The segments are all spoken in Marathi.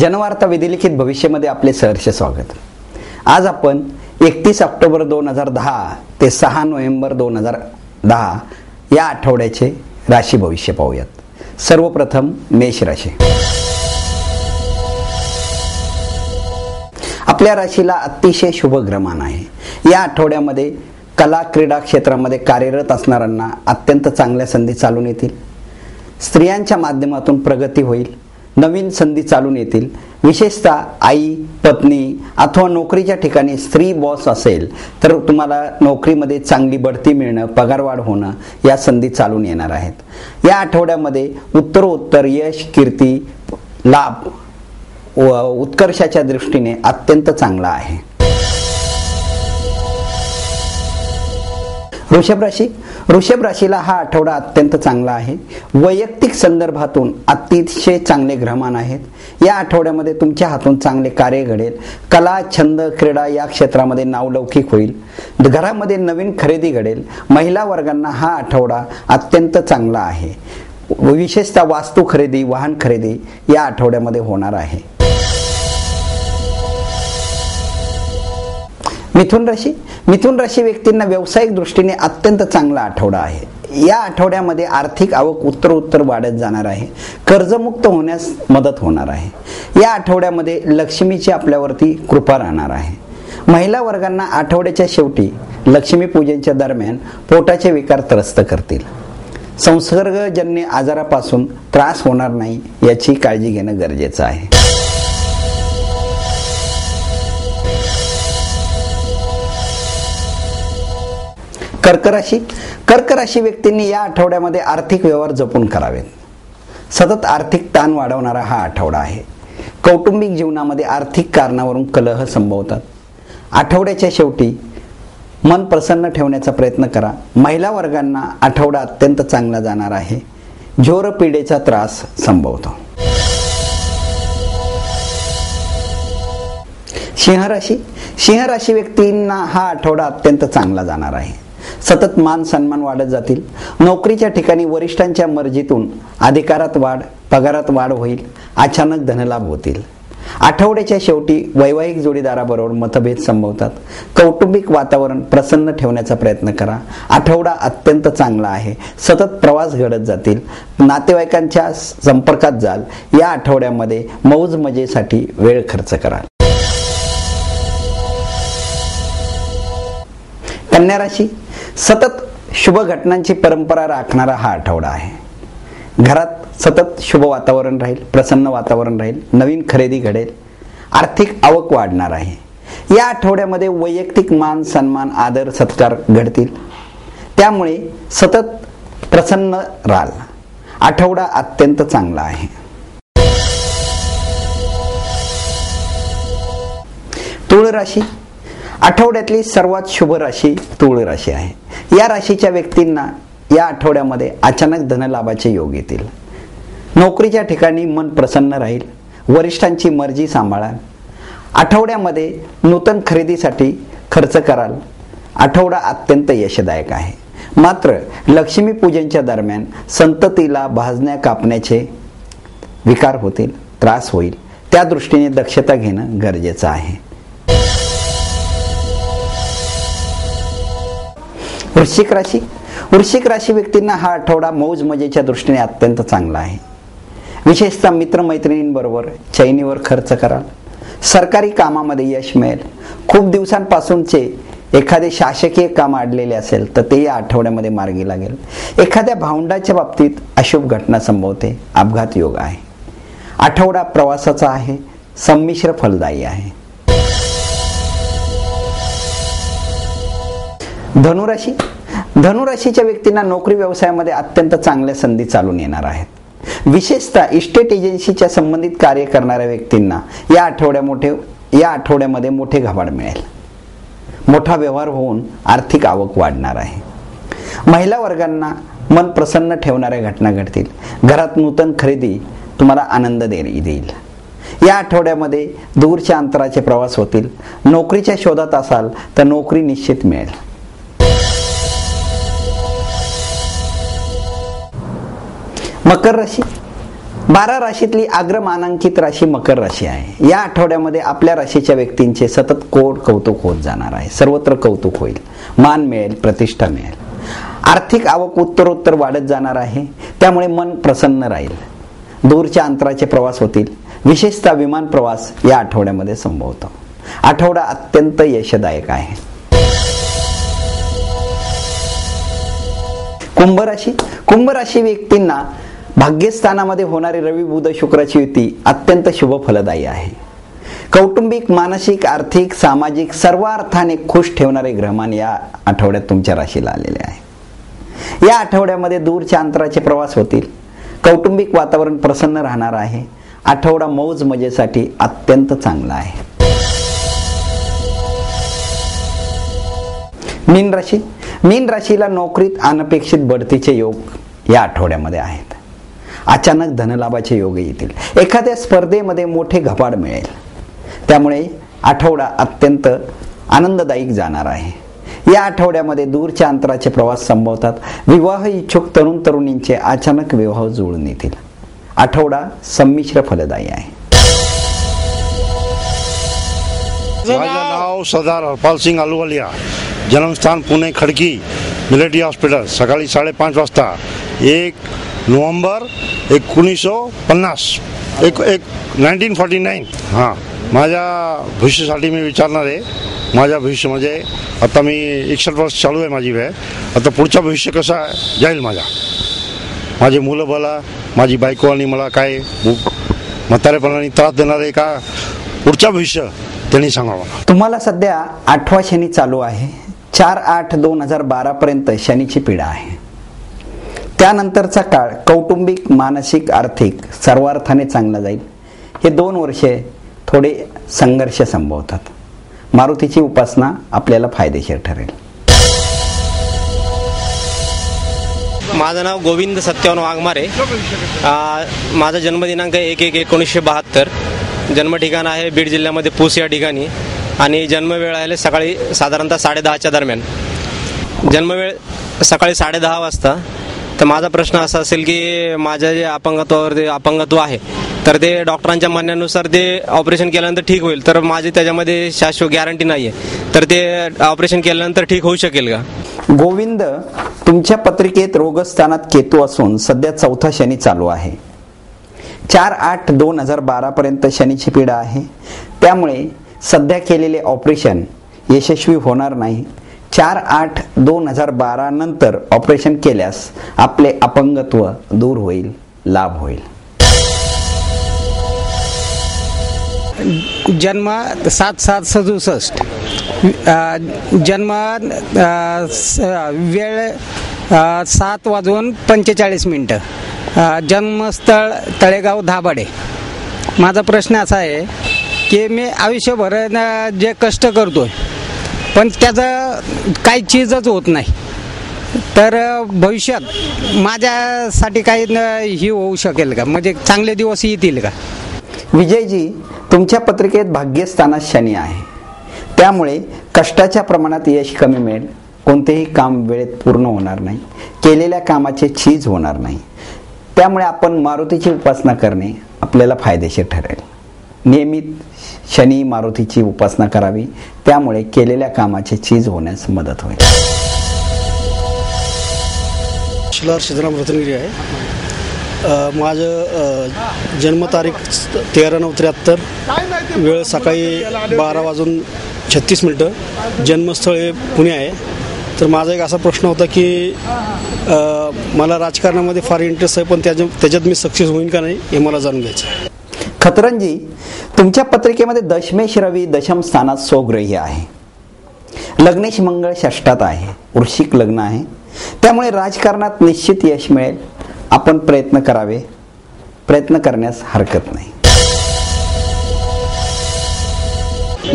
जनवार्ता विधिलिखित भविष्यामध्ये आपले सहर्ष स्वागत। आज आपण 31 ऑक्टोबर 2010 ते 6 नोव्हेंबर 2010 या आठवड्याचे राशी भविष्य पाहूयात। सर्वप्रथम मेष राशी। आपल्या राशीला अतिशय शुभ ग्रहमान आहे। या आठवड्यामध्ये कला क्रीडा क्षेत्रामध्ये कार्यरत असणाऱ्यांना अत्यंत चांगल्या संधी चालून येतील। स्त्रियांच्या माध्यमातून प्रगती होईल। नवीन संधी चालून येतील। विशेषतः आई, पत्नी अथवा नोकरीच्या ठिकाणी स्त्री बॉस असेल तर तुम्हाला नोकरीमध्ये चांगली बढती मिळणं, पगारवाढ होणं या संधी चालून येणार आहेत। या आठवड्यामध्ये उत्तरोत्तर यश, कीर्ती, लाभ व उत्कर्षाच्या दृष्टीने अत्यंत चांगला आहे। वृषभ राशी। वृषभ राशीला हा आठवडा अत्यंत चांगला आहे। वैयक्तिक संदर्भातून अतिशय चांगले ग्रहमान आहेत। या आठवड्यामध्ये तुमच्या हातून चांगले कार्य घडेल। कला, छंद, क्रीडा या क्षेत्रामध्ये नावलौकिक होईल। घरामध्ये नवीन खरेदी घडेल। महिला वर्गांना हा आठवडा अत्यंत चांगला आहे। विशेषतः वास्तू खरेदी, वाहन खरेदी या आठवड्यामध्ये होणार आहे। मिथुन राशी। मिथुन राशी व्यक्तींना व्यावसायिक दृष्टीने अत्यंत चांगला आठवडा आहे। या आठवड्यामध्ये आर्थिक आवक उत्तरोत्तर वाढत जाणार आहे। कर्जमुक्त होण्यास मदत होणार आहे। या आठवड्यामध्ये लक्ष्मीची आपल्यावरती कृपा राहणार आहे। महिला वर्गांना आठवड्याच्या शेवटी लक्ष्मी पूजनच्या दरम्यान पोटाचे विकार त्रस्त करतील। संसर्गजन्य आजारापासून त्रास होणार नाही याची काळजी घेणं गरजेचं आहे। कर्क राशी। कर्क राशी व्यक्तींनी या आठवड्यामध्ये आर्थिक व्यवहार जपून करावेत। सतत आर्थिक ताण वाढवणारा हा आठवडा आहे। कौटुंबिक जीवनामध्ये आर्थिक कारणावरून कलह संभवतात। आठवड्याच्या शेवटी मन प्रसन्न ठेवण्याचा प्रयत्न करा। महिला वर्गांना आठवडा अत्यंत चांगला जाणार आहे। झोर पिढेचा त्रास संभवतो। सिंह राशी। सिंह राशी व्यक्तींना हा आठवडा अत्यंत चांगला जाणार आहे। सतत मान सन्मान वाढत जातील। नोकरीच्या ठिकाणी वरिष्ठांच्या मर्जीतून अधिकारात वाढ, पगारात वाढ होईल। अचानक धनलाभ होतील। आठवड्याच्या शेवटी वैवाहिक जोडीदाराबरोबर मतभेद संभवतात। कौटुंबिक वातावरण प्रसन्न ठेवण्याचा प्रयत्न करा। आठवडा अत्यंत चांगला आहे। सतत प्रवास घडत जातील। नातेवाईकांच्या संपर्कात जाल। या आठवड्यामध्ये मौज मजेसाठी वेळ खर्च करा। कन्या राशी। सतत शुभ घटनांची परंपरा राखणारा हा आठवडा आहे। घरात सतत शुभ वातावरण राहील, प्रसन्न वातावरण राहील। नवीन खरेदी घडेल। आर्थिक आवक वाढणार आहे। या आठवड्यामध्ये वैयक्तिक मान सन्मान, आदर सत्कार घडतील। त्यामुळे सतत प्रसन्न राहाल। आठवडा अत्यंत चांगला आहे। तुळ राशी। आठवड्यातली सर्वात शुभ राशी तुळ राशी आहे। या राशीच्या व्यक्तींना या आठवड्यामध्ये अचानक धनलाभाचे योग येतील। नोकरीच्या ठिकाणी मन प्रसन्न राहील। वरिष्ठांची मर्जी सांभाळाल। आठवड्यामध्ये नूतन खरेदीसाठी खर्च कराल। आठवडा अत्यंत यशदायक आहे। मात्र लक्ष्मी पूजनच्या दरम्यान संततीला भाजण्या कापण्याचे विकार होतील, त्रास होईल। त्या दृष्टीने दक्षता घेणं गरजेचं आहे। वृश्चिक राशी। वृश्चिक राशी व्यक्तींना हा आठवडा मौज मजेच्या दृष्टीने अत्यंत चांगला आहे। विशेषतः मित्रमैत्रिणींबरोबर चैनीवर खर्च कराल। सरकारी कामामध्ये यश मिळेल। खूप दिवसांपासूनचे एखादे शासकीय काम अडलेले असेल तर ते या आठवड्यामध्ये मार्गी लागेल। एखाद्या भावंडाच्या बाबतीत अशुभ घटना संभवते। अपघात योग आहे। आठवडा प्रवासाचा आहे। संमिश्र फलदायी आहे। धनुराशी। धनुराशीच्या व्यक्तींना नोकरी व्यवसायामध्ये अत्यंत चांगल्या संधी चालून येणार आहेत। विशेषतः इस्टेट एजन्सीच्या संबंधित कार्य करणाऱ्या व्यक्तींना या आठवड्यामध्ये मोठे घबाड मिळेल। मोठा व्यवहार होऊन आर्थिक आवक वाढणार आहे। महिला वर्गांना मन प्रसन्न ठेवणाऱ्या घटना घडतील। घरात नूतन खरेदी तुम्हाला आनंद देईल। या आठवड्यामध्ये दूरच्या अंतराचे प्रवास होतील। नोकरीच्या शोधात असाल तर नोकरी निश्चित मिळेल। मकर राशी। 12 राशीतली अग्रमानांकित राशी मकर राशी आहे। या आठवड्यामध्ये आपल्या राशीच्या व्यक्तींचे सतत कौतुक होत जाणार आहे। सर्वत्र कौतुक होईल, मान मिळेल, प्रतिष्ठा मिळेल, आर्थिक आवक उत्तरोत्तर वाढत जाणार आहे। त्यामुळे मन प्रसन्न राहील। दूरच्या अंतराचे प्रवास होतील, विशेषतः विमान प्रवास या आठवड्यामध्ये संभवतो। आठवडा अत्यंत यशदायक आहे। कुंभ राशी व्यक्तींना भाग्यस्थानामध्ये होणारी रवी बुध शुक्राची युती अत्यंत शुभ फलदायी आहे। कौटुंबिक, मानसिक, आर्थिक, सामाजिक सर्व अर्थाने खुश ठेवणारे ग्रहमान या आठवड्यात तुमच्या राशीला आलेले आहे। या आठवड्यामध्ये दूरच्या अंतराचे प्रवास होतील, कौटुंबिक वातावरण प्रसन्न राहणार आहे। आठवडा मौज मजेसाठी अत्यंत चांगला आहे। मीन राशीला नोकरीत अनपेक्षित बढतीचे योग या आठवड्यामध्ये आहेत। अचानक धनलाभाचे योग येतील, एखाद्या स्पर्धेमध्ये मोठे घपाड मिळेल। त्यामुळे आठवडा अत्यंत आनंददायक जाणार आहे। या आठवड्यामध्ये दूरच्या अंतराचे प्रवास संभवतात। विवाह इच्छुक तरुण तरुणींचे अचानक विवाह जुळून येतील। आठवडा संमिश्र फलदायी आहे। माझं नाव सरदार हरपाल सिंग अहलुवालिया, जन्मस्थान पुणे खडकी मिलिटरी हॉस्पिटल, सकाळी 5:30 वाजता, 1 नोव्हेंबर 1950 1949। हां, माझ्या भविष्यासाठी मी विचारणार आहे। माझ्या भविष्य म्हणजे आता मी 61 वर्ष चालू आहे माझी वय। आता पुढचं भविष्य कसं जाईल माझी मुलं मला, माझी बायको आणि मला काय म्हातारेपणाने त्रास देणार आहे का, पुढचं भविष्य त्यांनी सांगावं। तुम्हाला सध्या 8वा शनी चालू आहे। 4/8/2012 पर्यंत शनीची पीडा आहे। त्यानंतरचा काळ कौटुंबिक, मानसिक, आर्थिक सर्व अर्थाने चांगला जाईल। हे 2 वर्षे थोडे संघर्ष संभवतात। मारुतीची उपासना आपल्याला फायदेशीर ठरेल। माझं नाव गोविंद सत्यवान वाघमारे। माझा जन्मदिनांक 1/1/1972। जन्म ठिकाण आहे बीड जिल्ह्यामध्ये पूस या ठिकाणी आणि जन्मवेळ आहे सकाळी साधारणतः 10:30च्या दरम्यान। जन्मवेळ सकाळी 10:30 वाजता। तर माझा प्रश्न असा असेल की माझ्या जे अपंगत्व आहे तर ते डॉक्टरांच्या म्हणण्यानुसार ते ऑपरेशन केल्यानंतर ठीक होईल, तर माझी त्याच्यामध्ये शाश्वत गॅरंटी नाही आहे, तर ते ऑपरेशन केल्यानंतर ठीक होऊ शकेल का? गोविंद, तुमच्या पत्रिकेत रोगस्थानात केतू असून सध्या 4था शनी चालू आहे। 4/8/2012 पर्यंत शनीची पीडा आहे। त्यामुळे सध्या केलेले ऑपरेशन यशस्वी होणार नाही। 4/8/2012 नंतर ऑपरेशन केल्यास आपले अपंगत्व दूर होईल, लाभ होईल। जन्म 7/7/67। जन्म वेळ 7:45। जन्मस्थळ तळेगाव धाबाडे। माझा प्रश्न असा आहे की मी आयुष्यभर जे कष्ट करतोय पण त्याचं काही चीजच होत नाही, तर भविष्यात माझ्यासाठी काही ही होऊ शकेल का, म्हणजे चांगले दिवस येतील का? विजयजी, तुमच्या पत्रिकेत भाग्यस्थानात शनी आहे। त्यामुळे कष्टाच्या प्रमाणात यश कमी मिळेल। कोणतेही काम वेळेत पूर्ण होणार नाही, केलेल्या कामाचे चीज होणार नाही। त्यामुळे आपण मारुतीची उपासना करणे आपल्याला फायदेशीर ठरेल। नियमित शनी मारुतीची उपासना करावी, त्यामुळे केलेल्या कामाचे चीज होण्यास मदत होईल। सिद्धराम रत्नगिरी आहे। माझं जन्मतारीख 13/9/73। वेळ सकाळी 12:36। जन्मस्थळ हे पुणे आहे। तर माझा एक असा प्रश्न होता की मला राजकारणामध्ये फार इंटरेस्ट आहे, पण त्याच्यात मी सक्सेस होईन का नाही हे मला जाणून घ्यायचं आहे। खतरंजी, तुमच्या पत्रिकेमध्ये दशमेश रवी दशम स्थानात स्वग्रही आहे। लग्नेश मंगळ षष्ठात आहे, वृश्चिक लग्न आहे। त्यामुळे राजकारणात निश्चित यश मिळेल। आपण प्रयत्न करावे, प्रयत्न करण्यास हरकत नाही।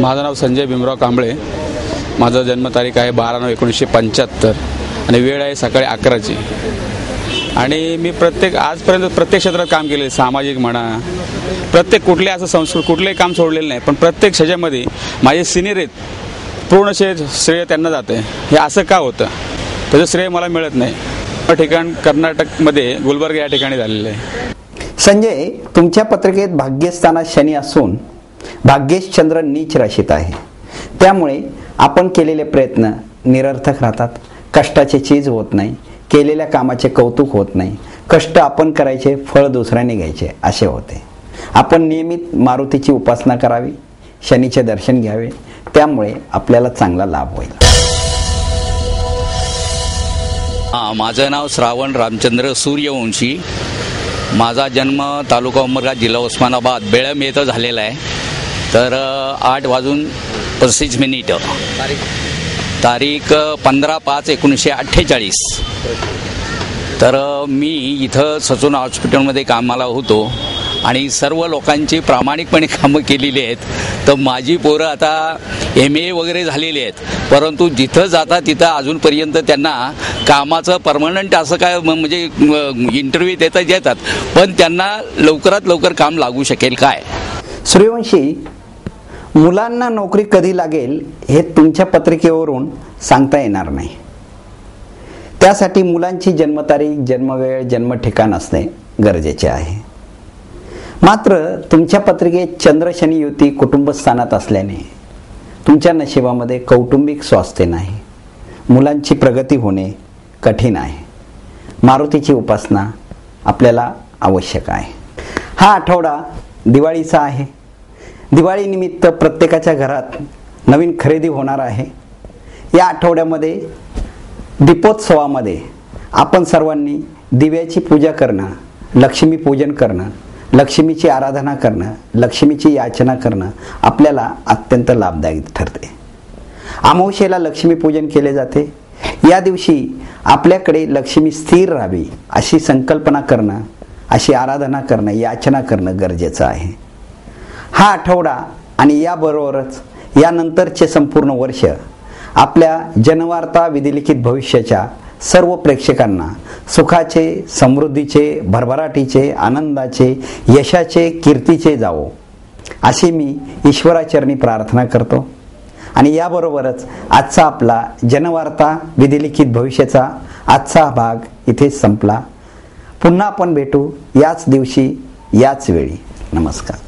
माझं नाव संजय भीमराव कांबळे। माझा जन्मतारीख आहे 12/9/1975 आणि वेळ आहे सकाळी 11ची। आणि मी आजपर्यंत प्रत्येक क्षेत्रात काम केले, सामाजिक म्हणा, प्रत्येक कुठले असं कुठलेही काम सोडलेलं नाही, पण प्रत्येक ह्याच्यामध्ये माझे सिनियर आहेत, पूर्ण श्रेय त्यांना जाते। हे असं का होतं, त्याचं श्रेय मला मिळत नाही। ठिकाण कर्नाटकमध्ये गुलबर्गा या ठिकाणी झालेलं आहे। संजय, तुमच्या पत्रिकेत भाग्यस्थानात शनी असून भाग्येश चंद्र नीच राशीत आहे. त्यामुळे आपण केलेले प्रयत्न निरर्थक राहतात. कष्टाचे चीज होत नाही. केलेल्या कामाचे कौतुक होत नाही. कष्ट आपण करायचे, फळ दुसऱ्याने घ्यायचे असे होते. आपण नियमित मारुतीची उपासना करावी, शनीचे दर्शन घ्यावे. त्यामुळे आपल्याला चांगला लाभ होईल. माझं नाव श्रावण रामचंद्र सूर्यवंशी. माझा जन्म तालुका उमरगा, जिल्हा उस्मानाबाद, बेळम येथे झालेला आहे. तर 8:35 तारीख 15/5/1948. तर मी इथं ससून हॉस्पिटलमध्ये कामाला होतो आणि सर्व लोकांची प्रामाणिकपणे कामं केलेली आहेत. तर माझी पोरं आता MA वगैरे झालेली आहेत, परंतु जिथं जातात तिथं अजूनपर्यंत त्यांना कामाचं परमनंट असं काय म्हणजे इंटरव्ह्यू देतात, पण त्यांना लवकरात लवकर काम लागू शकेल काय? सूर्यवंशी, मुलांना नोकरी कधी लागेल हे तुमच्या पत्रिकेवरून सांगता येणार नाही. त्यासाठी मुलांची जन्मतारीख, जन्मवेळ, जन्म ठिकाण असणे गरजेचे आहे. मात्र तुमच्या पत्रिकेत चंद्र शनी युती कुटुंबस्थानात असल्याने तुमच्या नशिबामध्ये कौटुंबिक स्वास्थ्य नाही. मुलांची प्रगती होणे कठीण आहे. मारुतीची उपासना आपल्याला आवश्यक आहे. हा आठवडा दिवाळीचा आहे. दिवाळीनिमित्त प्रत्येकाच्या घरात नवीन खरेदी होणार आहे. या आठवड्यामध्ये दीपोत्सवामध्ये आपण सर्वांनी दिव्याची पूजा करणं, लक्ष्मी पूजन करणं, लक्ष्मीची आराधना करणं, लक्ष्मीची याचना करणं आपल्याला अत्यंत लाभदायी ठरते. अमावस्येला लक्ष्मीपूजन केले जाते. या दिवशी आपल्याकडे लक्ष्मी स्थिर राहावी अशी संकल्पना करणं, अशी आराधना करणं, याचना करणं गरजेचं आहे. हा आठवडा आणि याबरोबरच यानंतरचे संपूर्ण वर्ष आपल्या जनवार्ता विधिलिखित भविष्याच्या सर्व प्रेक्षकांना सुखाचे, समृद्धीचे, भरभराटीचे, आनंदाचे, यशाचे, कीर्तीचे जावो अशी मी ईश्वराचरणी प्रार्थना करतो. आणि याबरोबरच आजचा आपला जनवार्ता विधिलिखित भविष्याचा आजचा भाग इथेच संपला. पुन्हा आपण भेटू याच दिवशी, याच वेळी. नमस्कार.